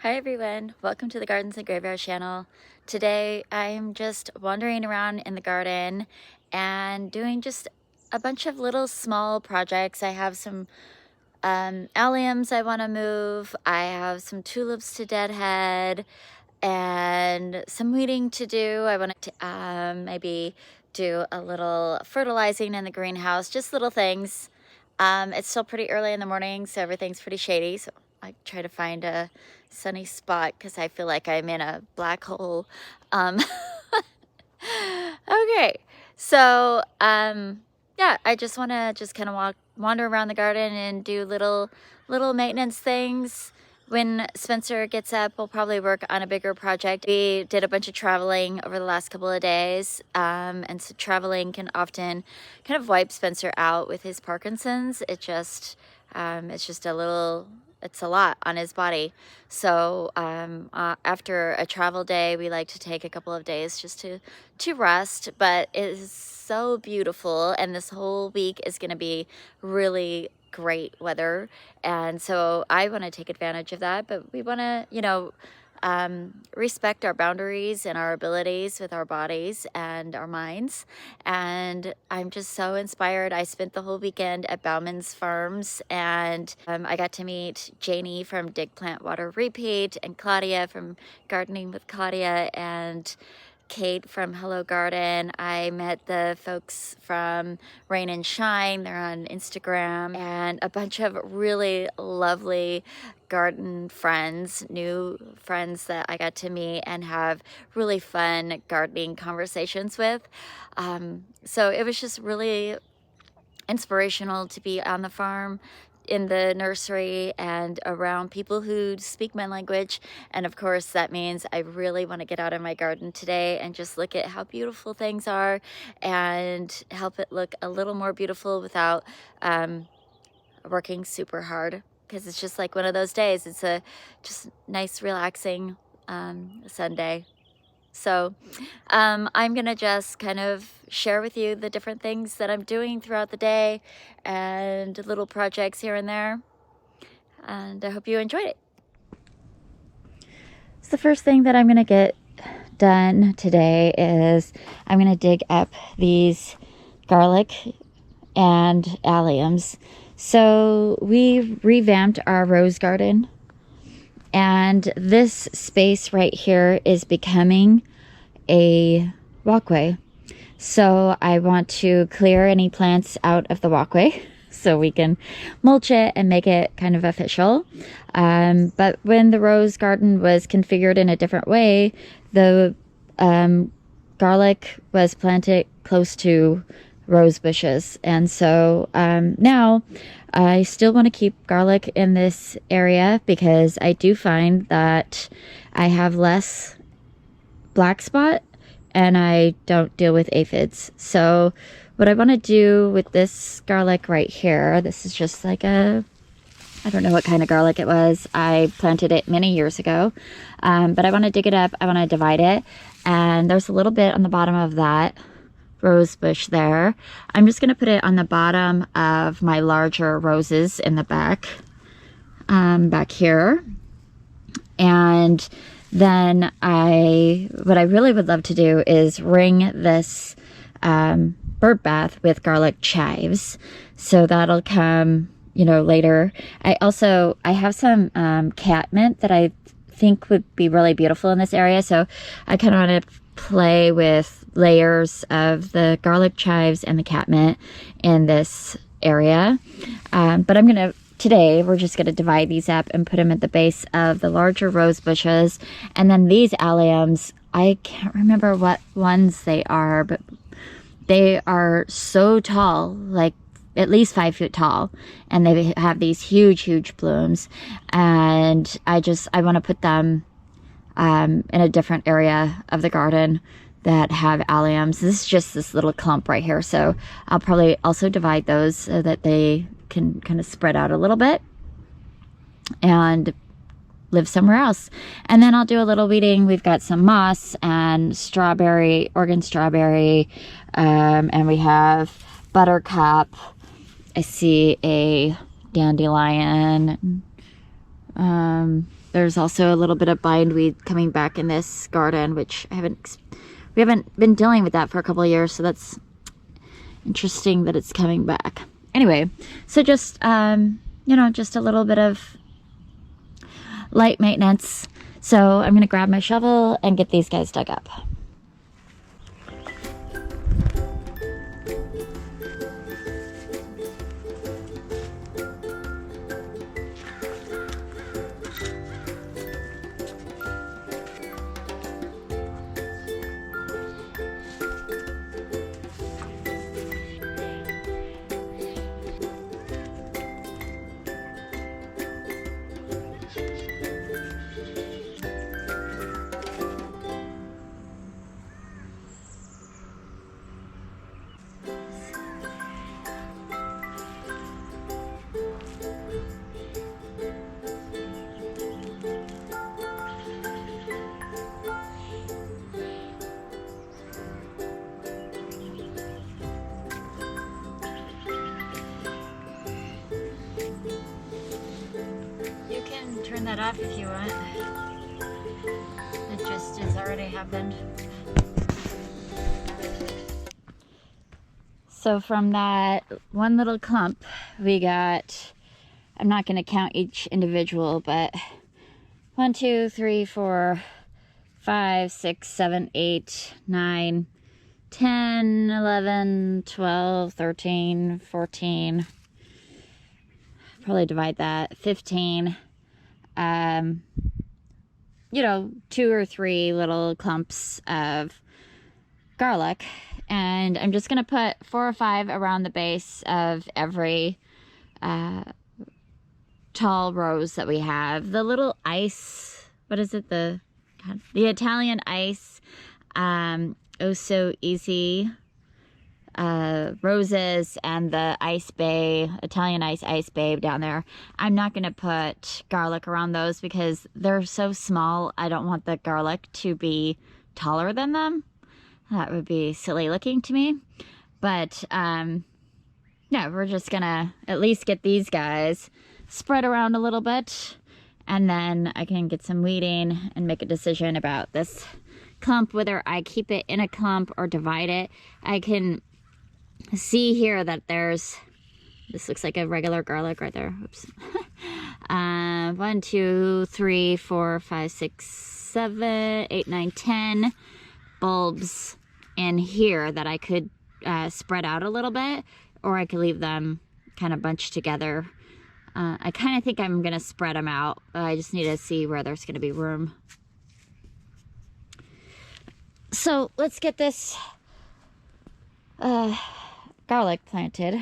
Hi everyone, welcome to the Gardens and Graveyard channel. Today I'm just wandering around in the garden and doing just a bunch of little small projects. I have some alliums I want to move. I have some tulips to deadhead and some weeding to do. I want to maybe do a little fertilizing in the greenhouse, just little things. It's still pretty early in the morning, so everything's pretty shady. So I try to find a sunny spot because I feel like I'm in a black hole. Okay, so yeah, I just want to just kind of wander around the garden and do little maintenance things. When Spencer gets up, we'll probably work on a bigger project. We did a bunch of traveling over the last couple of days, and so traveling can often kind of wipe Spencer out with his Parkinson's. It's just it's a lot on his body. So after a travel day, we like to take a couple of days just to rest, but it is so beautiful, and this whole week is going to be really great weather, and so I want to take advantage of that, but we want to respect our boundaries and our abilities with our bodies and our minds. And I'm just so inspired. I spent the whole weekend at Bauman's Farms, and I got to meet Janie from Dig Plant Water Repeat, and Claudia from Gardening with Claudia, and Kate from Hello Garden. I met the folks from Rain and Shine. They're on Instagram, and a bunch of really lovely garden friends, new friends that I got to meet and have really fun gardening conversations with. So it was just really inspirational to be on the farm, in the nursery, and around people who speak my language. And of course that means I really want to get out in my garden today and just look at how beautiful things are and help it look a little more beautiful without working super hard, because it's just like one of those days. It's a just nice relaxing Sunday. So I'm gonna just kind of share with you the different things that I'm doing throughout the day and little projects here and there, and I hope you enjoyed it. So the first thing that I'm gonna get done today is I'm gonna dig up these garlic and alliums. So we revamped our rose garden, and this space right here is becoming a walkway. So I want to clear any plants out of the walkway so we can mulch it and make it kind of official. But when the rose garden was configured in a different way, the garlic was planted close to rose bushes, and so now I still want to keep garlic in this area because I do find that I have less black spot and I don't deal with aphids. So what I want to do with this garlic right here, this is just like I don't know what kind of garlic it was. I planted it many years ago, but I want to dig it up. I want to divide it, and there's a little bit on the bottom of that rose bush there. I'm just going to put it on the bottom of my larger roses in the back, back here. And then what I really would love to do is ring this bird bath with garlic chives. So that'll come, later. I have some catmint that I think would be really beautiful in this area. So I kind of want to play with layers of the garlic chives and the catmint in this area. But today we're just going to divide these up and put them at the base of the larger rose bushes. And then these alliums, I can't remember what ones they are, but they are so tall, like at least 5 foot tall, and they have these huge blooms. And I want to put them in a different area of the garden that have alliums. This is just this little clump right here, so I'll probably also divide those so that they can kind of spread out a little bit and live somewhere else. And then I'll do a little weeding. We've got some moss and Oregon strawberry, and we have buttercup. I see a dandelion, there's also a little bit of bindweed coming back in this garden, which we haven't been dealing with that for a couple of years, so that's interesting that it's coming back. Anyway, so just you know, just a little bit of light maintenance. So I'm gonna grab my shovel and get these guys dug up. Turn that off if you want. It just has already happened. So from that one little clump, we got, I'm not going to count each individual, but 1, 2, 3, 4, 5, 6, 7, 8, 9, 10, 11, 12, 13, 14. Probably divide that, 15. You know, 2 or 3 little clumps of garlic, and I'm just gonna put 4 or 5 around the base of every tall rose that we have. The little ice, what is it, the Italian ice, oh so easy roses, and the ice bay, Italian ice bay down there. I'm not going to put garlic around those because they're so small. I don't want the garlic to be taller than them. That would be silly looking to me. But yeah, we're just gonna at least get these guys spread around a little bit, and then I can get some weeding and make a decision about this clump, whether I keep it in a clump or divide it. I can see here that there's, this looks like a regular garlic right there. Oops. 1, 2, 3, 4, 5, 6, 7, 8, 9, 10 bulbs in here that I could spread out a little bit, or I could leave them kind of bunched together. I kind of think I'm gonna spread them out. I just need to see where there's gonna be room. So let's get this garlic planted.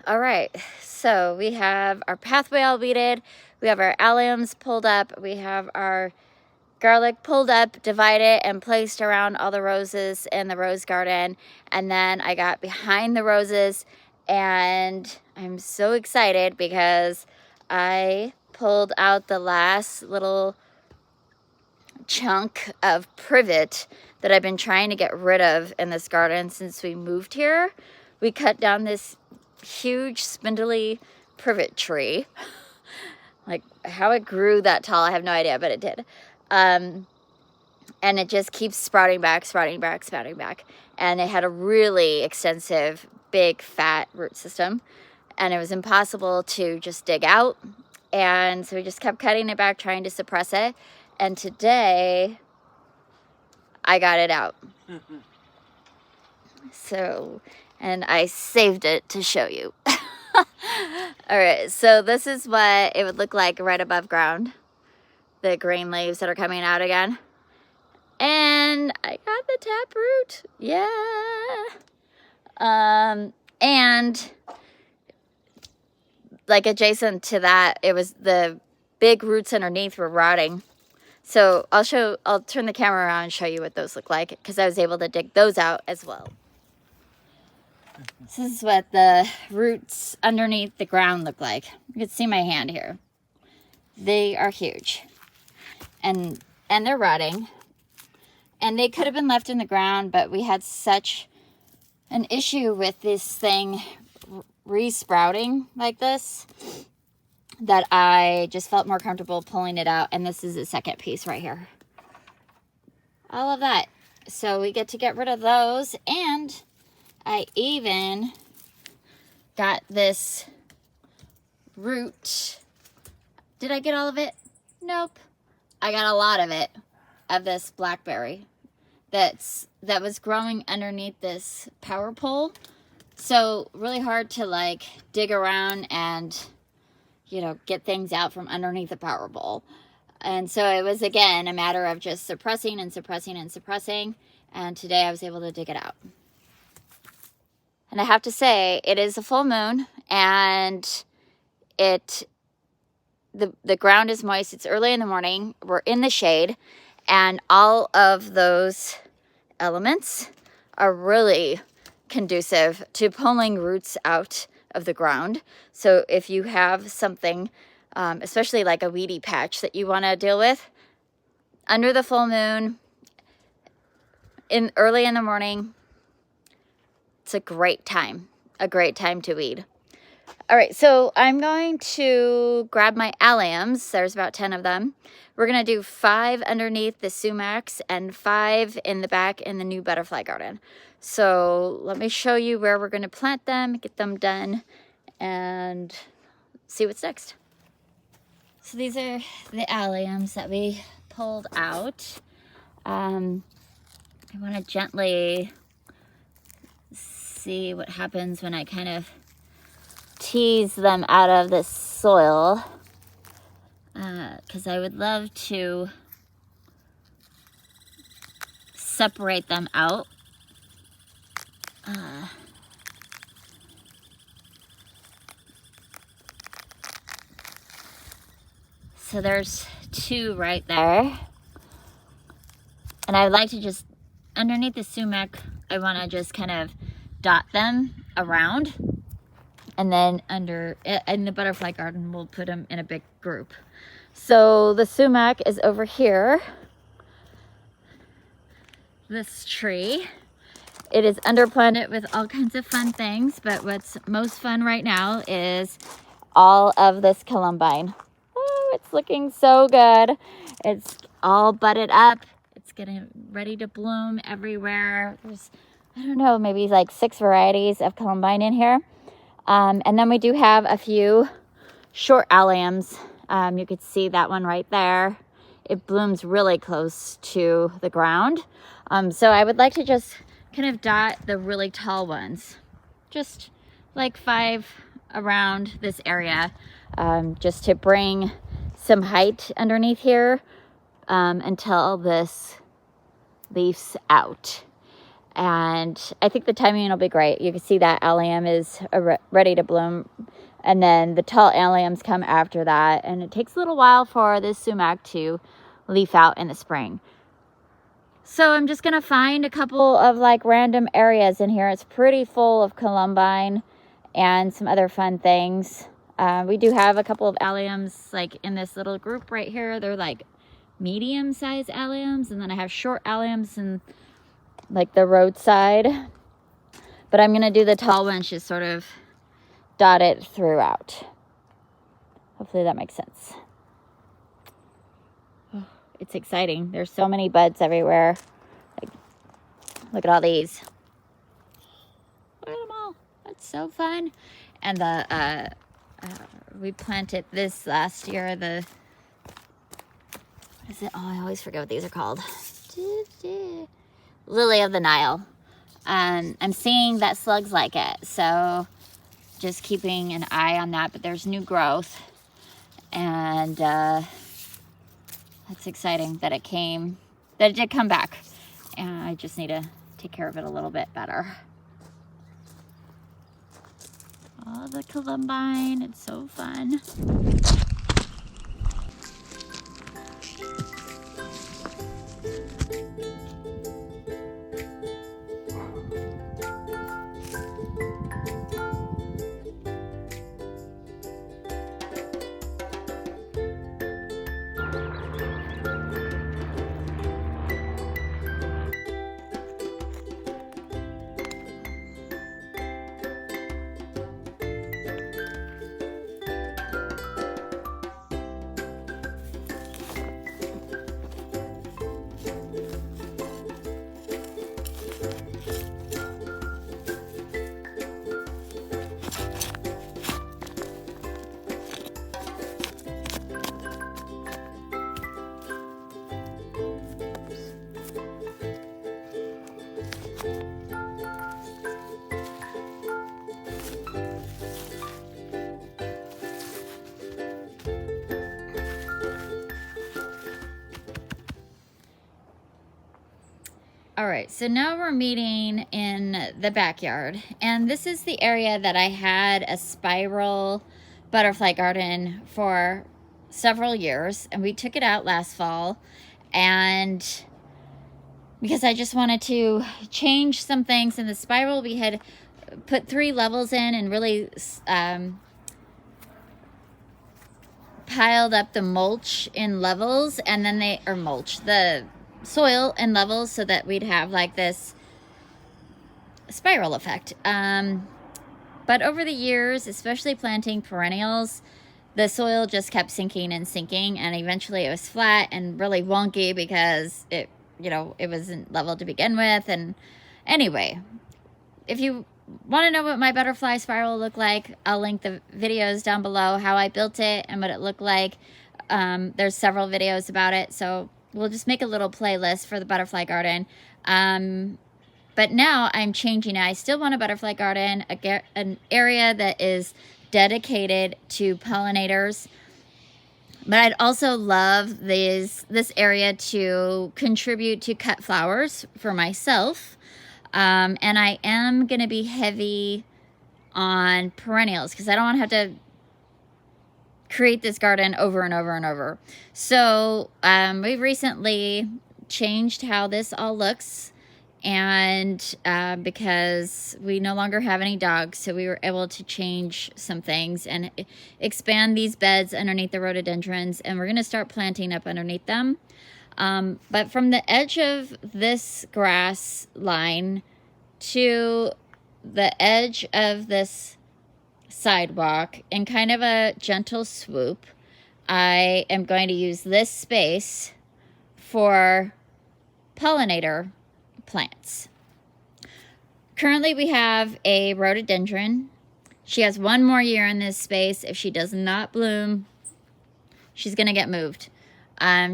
All right, so we have our pathway all weeded, we have our alliums pulled up, we have our garlic pulled up, divided, and placed around all the roses in the rose garden. And then I got behind the roses, and I'm so excited because I pulled out the last little chunk of privet that I've been trying to get rid of in this garden since we moved here. We cut down this huge spindly privet tree. Like how it grew that tall, I have no idea, but it did. And it just keeps sprouting back. And it had a really extensive, big, fat root system. And it was impossible to just dig out. And so we just kept cutting it back, trying to suppress it. And today, I got it out. So, and I saved it to show you. All right, so this is what it would look like right above ground. The green leaves that are coming out again. And I got the taproot. Yeah. And like adjacent to that, it was the big roots underneath were rotting. So I'll turn the camera around and show you what those look like, because I was able to dig those out as well. This is what the roots underneath the ground look like. You can see my hand here. They are huge. And they're rotting. And they could have been left in the ground, but we had such an issue with this thing re-sprouting like this that I just felt more comfortable pulling it out. And this is the second piece right here. All of that. So we get to get rid of those. And I even got this root. Did I get all of it? Nope. I got a lot of it, of this blackberry that was growing underneath this power pole. So really hard to like dig around and, you know, get things out from underneath the power pole. And so it was, again, a matter of just suppressing and suppressing and suppressing. And today I was able to dig it out. And I have to say, it is a full moon, and the ground is moist. It's early in the morning. We're in the shade, and all of those elements are really conducive to pulling roots out of the ground. So if you have something, especially like a weedy patch that you want to deal with, under the full moon, early in the morning, it's a great time to weed. All right, so I'm going to grab my alliums. There's about 10 of them. We're going to do 5 underneath the sumacs and 5 in the back in the new butterfly garden. So let me show you where we're going to plant them, get them done, and see what's next. So these are the alliums that we pulled out. I want to gently see what happens when I kind of tease them out of the soil, because I would love to separate them out. So there's 2 right there. And I would like to just, underneath the sumac, I want to just kind of dot them around. And then in the butterfly garden, we'll put them in a big group. So the sumac is over here. This tree. It is underplanted with all kinds of fun things, but what's most fun right now is all of this columbine. Oh, it's looking so good. It's all budded up. It's getting ready to bloom everywhere. There's, I don't know, maybe like 6 varieties of columbine in here. And then we do have a few short alliums. You could see that one right there. It blooms really close to the ground. So I would like to just kind of dot the really tall ones. Just like 5 around this area, just to bring some height underneath here until this leafs out. And I think the timing will be great. You can see that allium is ready to bloom. And then the tall alliums come after that. And it takes a little while for this sumac to leaf out in the spring. So I'm just going to find a couple of like random areas in here. It's pretty full of columbine and some other fun things. We do have a couple of alliums like in this little group right here. They're like medium-sized alliums. And then I have short alliums and like the roadside. But I'm going to do the tall ones just sort of dotted throughout. Hopefully that makes sense. It's exciting. There's so many buds everywhere. Like, look at all these. Look at them all. That's so fun. And the we planted this last year. The what is it? Oh, I always forget what these are called. Lily of the Nile. I'm seeing that slugs like it, so just keeping an eye on that. But there's new growth, and that's exciting that it did come back. And I just need to take care of it a little bit better. Oh, the columbine, it's so fun. All right, so now we're meeting in the backyard, and this is the area that I had a spiral butterfly garden for several years, and we took it out last fall, and because I just wanted to change some things in the spiral, we had put 3 levels in and really piled up the mulch in levels, and then the soil in levels, so that we'd have like this spiral effect. But over the years, especially planting perennials, the soil just kept sinking and sinking, and eventually it was flat and really wonky because it wasn't level to begin with. And anyway, if you want to know what my butterfly spiral looked like, I'll link the videos down below, how I built it and what it looked like. There's several videos about it, so we'll just make a little playlist for the butterfly garden. But now I'm changing it. I still want a butterfly garden, an area that is dedicated to pollinators. But I'd also love this area to contribute to cut flowers for myself. And I am going to be heavy on perennials because I don't want to have to create this garden over and over and over. So we recently changed how this all looks, and because we no longer have any dogs, so we were able to change some things and expand these beds underneath the rhododendrons, and we're going to start planting up underneath them. But from the edge of this grass line to the edge of this sidewalk in kind of a gentle swoop, I am going to use this space for pollinator plants. Currently we have a rhododendron. She has 1 more year in this space. If she does not bloom, she's going to get moved.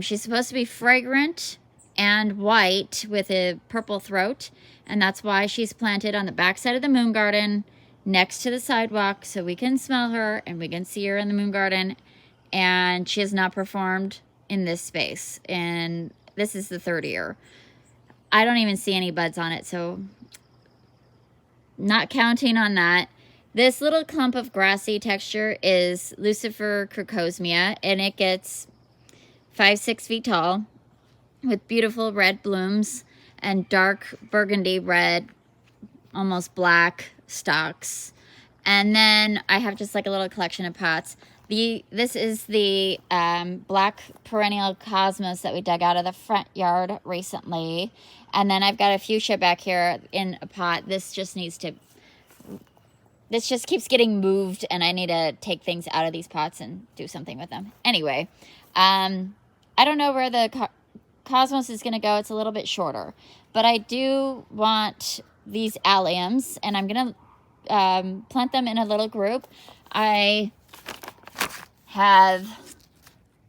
She's supposed to be fragrant and white with a purple throat, and that's why she's planted on the back side of the moon garden next to the sidewalk, so we can smell her and we can see her in the moon garden. And she has not performed in this space, and this is the 3rd year. I don't even see any buds on it, so not counting on that. This little clump of grassy texture is Lucifer crocosmia, and it gets 5-6 feet tall with beautiful red blooms and dark burgundy red, almost black stalks. And then I have just like a little collection of pots. This is the black perennial cosmos that we dug out of the front yard recently. And then I've got a fuchsia back here in a pot. This just keeps getting moved, and I need to take things out of these pots and do something with them. Anyway, I don't know where the cosmos is going to go. It's a little bit shorter, but I do want these alliums, and I'm going to plant them in a little group. I have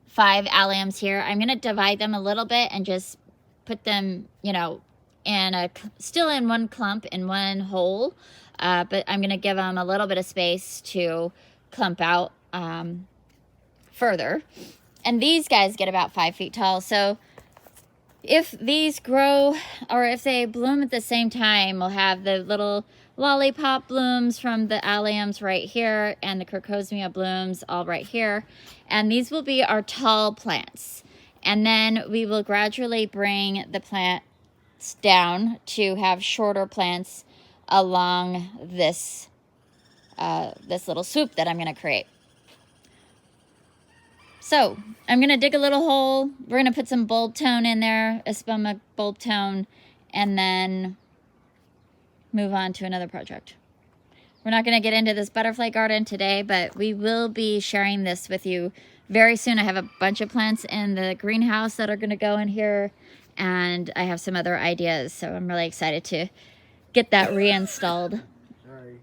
5 alliums here. I'm going to divide them a little bit and just put them, you know, still in one clump, in one hole, but I'm going to give them a little bit of space to clump out further. And these guys get about 5 feet tall, so if these grow, or if they bloom at the same time, we'll have the little lollipop blooms from the alliums right here, and the crocosmia blooms all right here. And these will be our tall plants. And then we will gradually bring the plants down to have shorter plants along this, this little swoop that I'm going to create. So I'm going to dig a little hole. We're going to put some bulb tone in there, espuma bulb tone, and then move on to another project. We're not going to get into this butterfly garden today, but we will be sharing this with you very soon. I have a bunch of plants in the greenhouse that are going to go in here, and I have some other ideas, so I'm really excited to get that reinstalled. Sorry.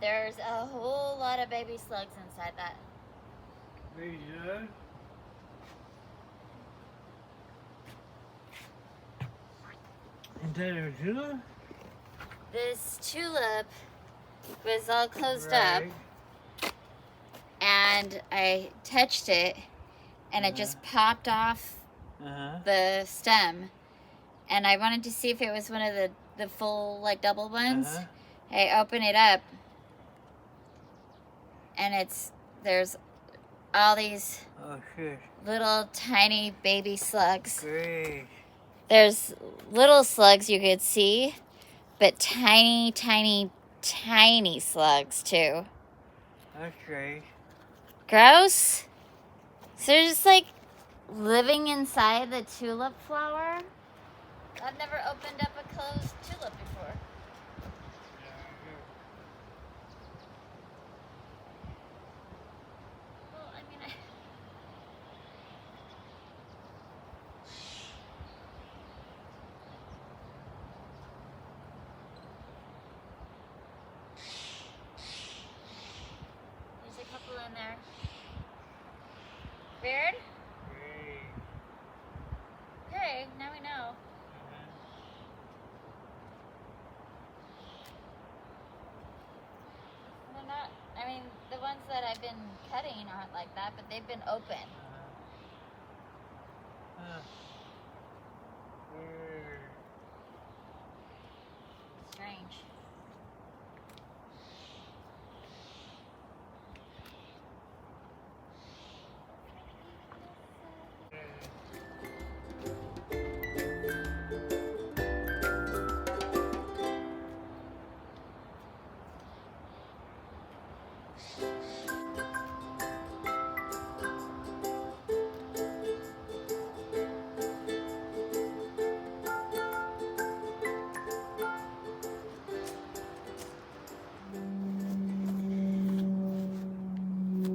there's a whole lot of baby slugs inside that. Baby slugs? Inside of a tulip? This tulip was all closed Right. up, and I touched it, and it just popped off the stem, and I wanted to see if it was one of the full, like, double ones. I open it up, and there's all these little tiny baby slugs. Great. There's little slugs you could see, but tiny, tiny, tiny slugs too. That's great. Gross. So they're just like living inside the tulip flower. I've never opened up a closed tulip before. Well, I mean, there's a couple in there. Weird? Great. Okay, now we know. They're not, I mean, the ones that I've been cutting aren't like that, but they've been open. Weird. Strange.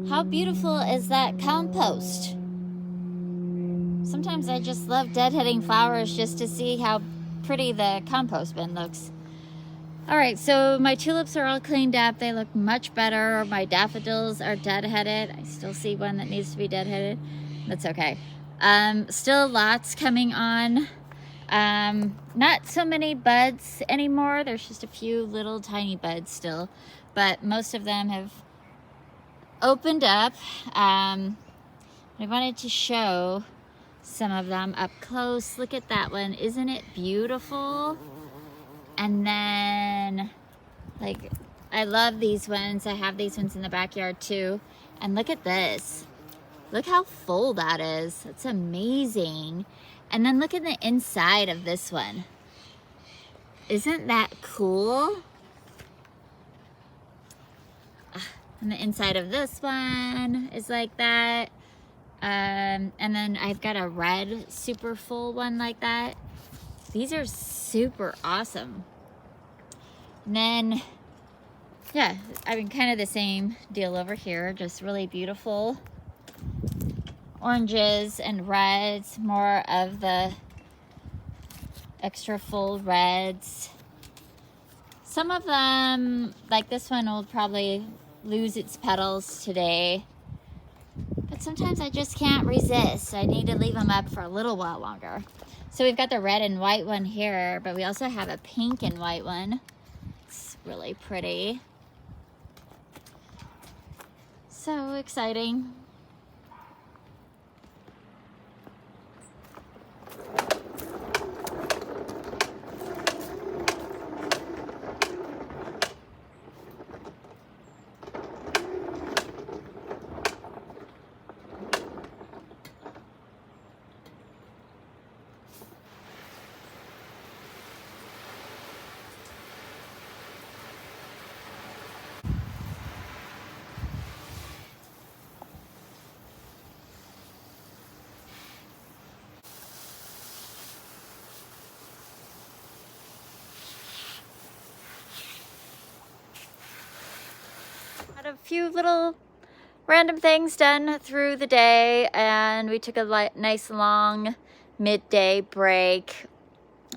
How beautiful is that compost? Sometimes I just love deadheading flowers just to see how pretty the compost bin looks. All right, so my tulips are all cleaned up. They look much better. My daffodils are deadheaded. I still see one that needs to be deadheaded. That's okay. Still lots coming on. Not so many buds anymore. There's just a few little tiny buds still, but most of them have opened up. I wanted to show some of them up close. Look at that one. Isn't it beautiful? And then, like, I love these ones. I have these ones in the backyard too. And look at this. Look how full that is. That's amazing. And then look at the inside of this one. Isn't that cool? And the inside of this one is like that. And then I've got a red super full one like that. These are super awesome. And then, yeah, I mean, kind of the same deal over here, just really beautiful oranges and reds, more of the extra full reds. Some of them, like this one, will probably lose its petals today, but sometimes I just can't resist. I need to leave them up for a little while longer. So we've got the red and white one here, but we also have a pink and white one. It's really pretty. So exciting. Had a few little random things done through the day, and we took a nice long midday break,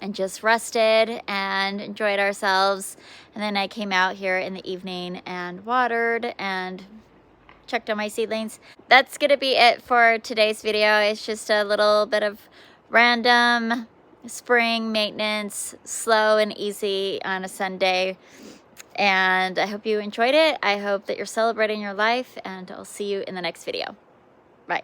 and just rested and enjoyed ourselves. And then I came out here in the evening and watered and checked on my seedlings. That's gonna be it for today's video. It's just a little bit of random spring maintenance, slow and easy on a Sunday. And I hope you enjoyed it. I hope that you're celebrating your life, and I'll see you in the next video. Bye.